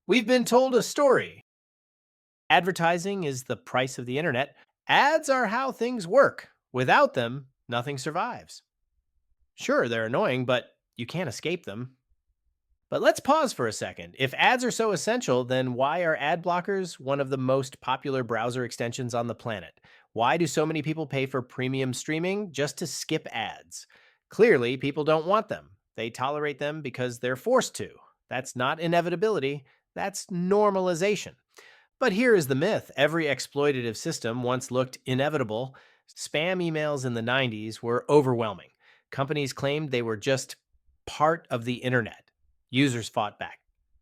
We've been told a story. Advertising is the price of the internet. Ads are how things work. Without them, nothing survives. Sure, they're annoying, but you can't escape them. But let's pause for a second. If ads are so essential, then why are ad blockers one of the most popular browser extensions on the planet? Why do so many people pay for premium streaming just to skip ads? Clearly, people don't want them. They tolerate them because they're forced to. That's not inevitability, that's normalization. But here is the myth: every exploitative system once looked inevitable. Spam emails in the 90s were overwhelming. Companies claimed they were just part of the internet. Users fought back.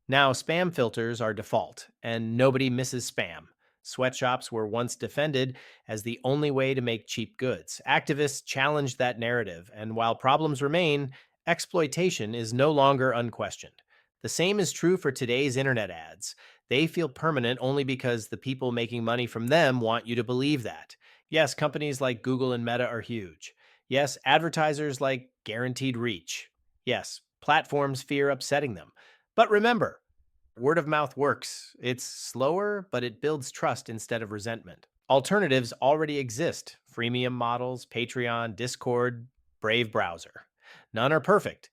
Now, spam filters are default, and nobody misses spam. Sweatshops were once defended as the only way to make cheap goods. Activists challenged that narrative, and while problems remain, exploitation is no longer unquestioned. The same is true for today's internet ads. They feel permanent only because the people making money from them want you to believe that. Yes, companies like Google and Meta are huge. Yes, advertisers like guaranteed reach. Yes, platforms fear upsetting them. But remember, word of mouth works. It's slower, but it builds trust instead of resentment. Alternatives already exist: freemium models, Patreon, Discord, Brave browser. None are perfect,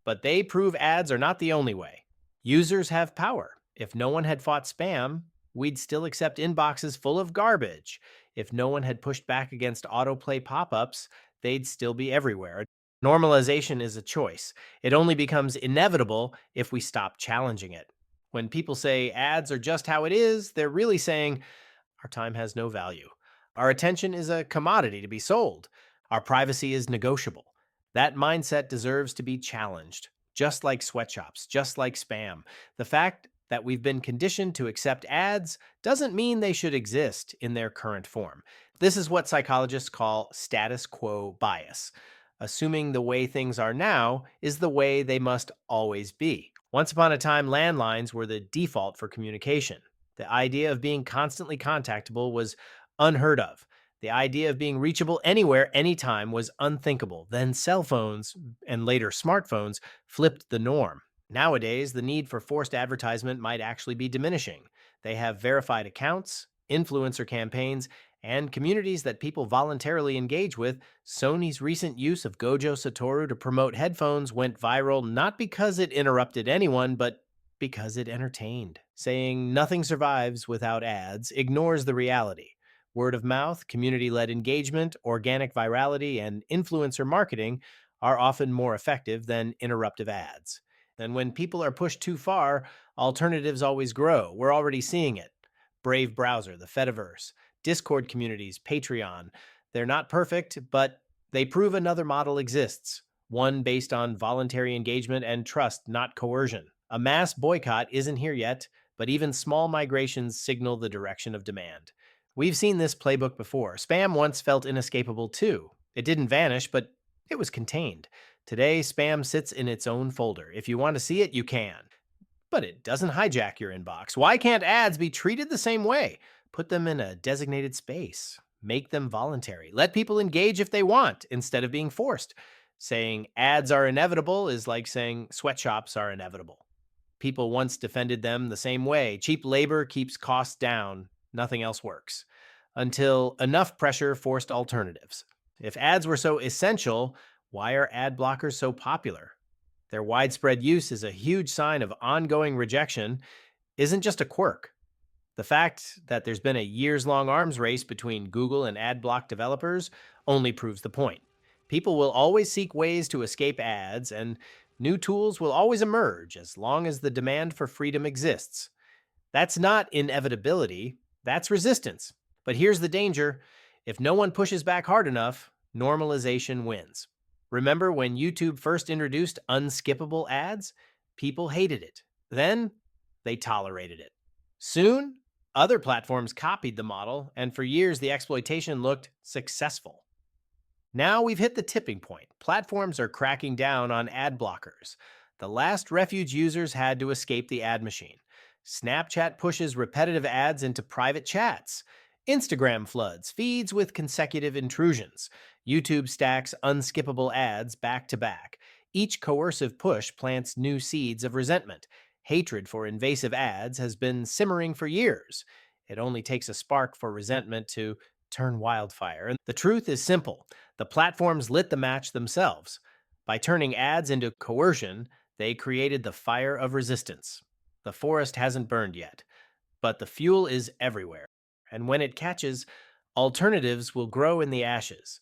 but they prove ads are not the only way. Users have power. If no one had fought spam, we'd still accept inboxes full of garbage. If no one had pushed back against autoplay pop ups, they'd still be everywhere. Normalization is a choice. It only becomes inevitable if we stop challenging it. When people say ads are just how it is, they're really saying our time has no value. Our attention is a commodity to be sold. Our privacy is negotiable. That mindset deserves to be challenged, just like sweatshops, just like spam. The fact that we've been conditioned to accept ads doesn't mean they should exist in their current form. This is what psychologists call status quo bias, assuming the way things are now is the way they must always be. Once upon a time, landlines were the default for communication. The idea of being constantly contactable was unheard of. The idea of being reachable anywhere, anytime was unthinkable. Then cell phones, and later smartphones, flipped the norm. Nowadays, the need for forced advertisement might actually be diminishing. They have verified accounts, influencer campaigns, and communities that people voluntarily engage with. Sony's recent use of Gojo Satoru to promote headphones went viral not because it interrupted anyone, but because it entertained. Saying nothing survives without ads ignores the reality. Word of mouth, community led engagement, organic virality, and influencer marketing are often more effective than interruptive ads. And when people are pushed too far, alternatives always grow. We're already seeing it. Brave browser, the Fediverse, Discord communities, Patreon. They're not perfect, but they prove another model exists, one based on voluntary engagement and trust, not coercion. A mass boycott isn't here yet, but even small migrations signal the direction of demand. We've seen this playbook before. Spam once felt inescapable too. It didn't vanish, but it was contained. Today, spam sits in its own folder. If you want to see it, you can. But it doesn't hijack your inbox. Why can't ads be treated the same way? Put them in a designated space. Make them voluntary. Let people engage if they want instead of being forced. Saying ads are inevitable is like saying sweatshops are inevitable. People once defended them the same way. Cheap labor keeps costs down. Nothing else works. Until enough pressure forced alternatives. If ads were so essential, why are ad blockers so popular? Their widespread use is a huge sign of ongoing rejection, isn't just a quirk. The fact that there's been a years-long arms race between Google and Adblock developers only proves the point. People will always seek ways to escape ads, and new tools will always emerge as long as the demand for freedom exists. That's not inevitability, that's resistance. But here's the danger: if no one pushes back hard enough, normalization wins. Remember when YouTube first introduced unskippable ads? People hated it. Then they tolerated it. Soon, other platforms copied the model, and for years the exploitation looked successful. Now we've hit the tipping point. Platforms are cracking down on ad blockers. The last refuge users had to escape the ad machine. Snapchat pushes repetitive ads into private chats. Instagram floods feeds with consecutive intrusions. YouTube stacks unskippable ads back to back. Each coercive push plants new seeds of resentment. Hatred for invasive ads has been simmering for years. It only takes a spark for resentment to turn wildfire. And the truth is simple: the platforms lit the match themselves. By turning ads into coercion, they created the fire of resistance. The forest hasn't burned yet, but the fuel is everywhere. And when it catches, alternatives will grow in the ashes.